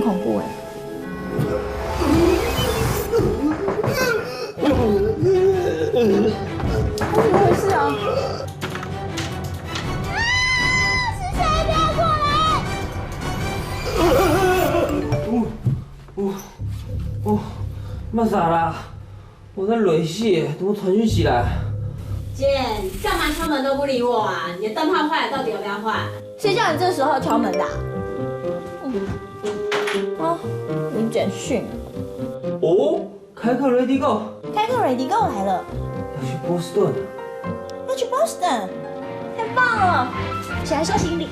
恐怖哎。怎么回事啊？是谁？不要过来！妈啥啦？我在累死，怎么传讯息来？姐，你干嘛敲门都不理我啊？你的灯泡坏了，到底要不要换？谁叫你这时候敲门的？哦，你简讯。哦，开课 ready go，开课 Ready Go 来了，要去波士顿。要去 Boston，太棒了！起来收行李。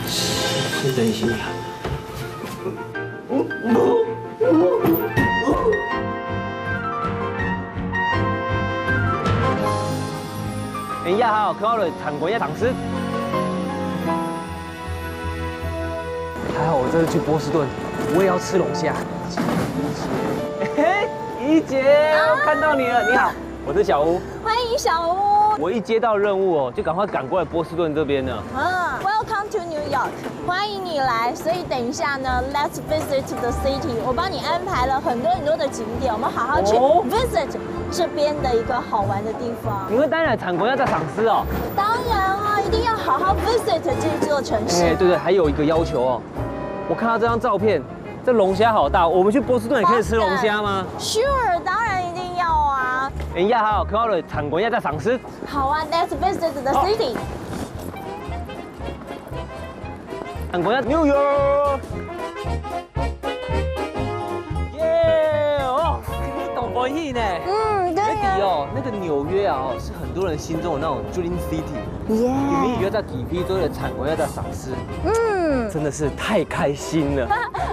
先等行李啊。等一下哈，看到了产国要赏识。还好我这次去波士顿，我也要吃龙虾。嘿，怡姐，我看到你了，你好，我是小吴。欢迎小吴。我一接到任务哦，就赶快赶过来波士顿这边呢。Welcome to New York， 欢迎你来。所以等一下呢 ，Let's visit the city。我帮你安排了很多的景点，我们好好去 visit 这边的一个好玩的地方。你会带来产国要在赏识哦？当然啊，一定要好好 visit 这座城市。哎，对，还有一个要求哦，我看到这张照片，这龙虾好大，我们去波士顿也可以吃龙虾吗 ？Sure， 当然一定要啊。等一下哈，看到了产国要在赏识。好啊 ，Let's visit the city。产国要 New York。耶哦，你懂国语呢？对呀。哦，那个纽约啊，是很多人心中的那种 dream city。你们约在几批州的产国要在赏识。真的是太开心了。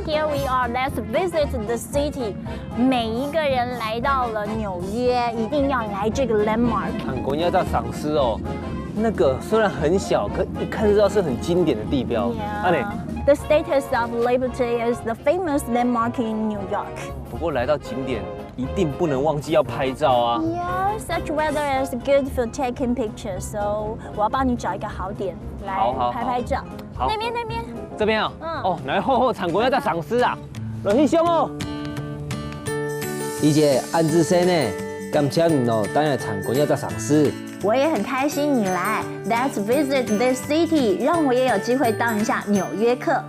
Here we are, let's visit the city。每一个人来到了纽约，一定要来这个 landmark。产国要在赏识哦，那个虽然很小，可一看就知道是很经典的地标。The Statue of Liberty is the famous landmark in New York。不过来到景点，一定不能忘记要拍照啊。Yeah, such weather is good for taking pictures. So 我要帮你找一个好点来拍照。好，那边。这边啊，来后产国要在赏识啊，热气胸哦。怡姐，安之生呢？感谢你哦，当然产国要在赏识。我也很开心你来 ，Let's visit this city， 让我也有机会当一下纽约客。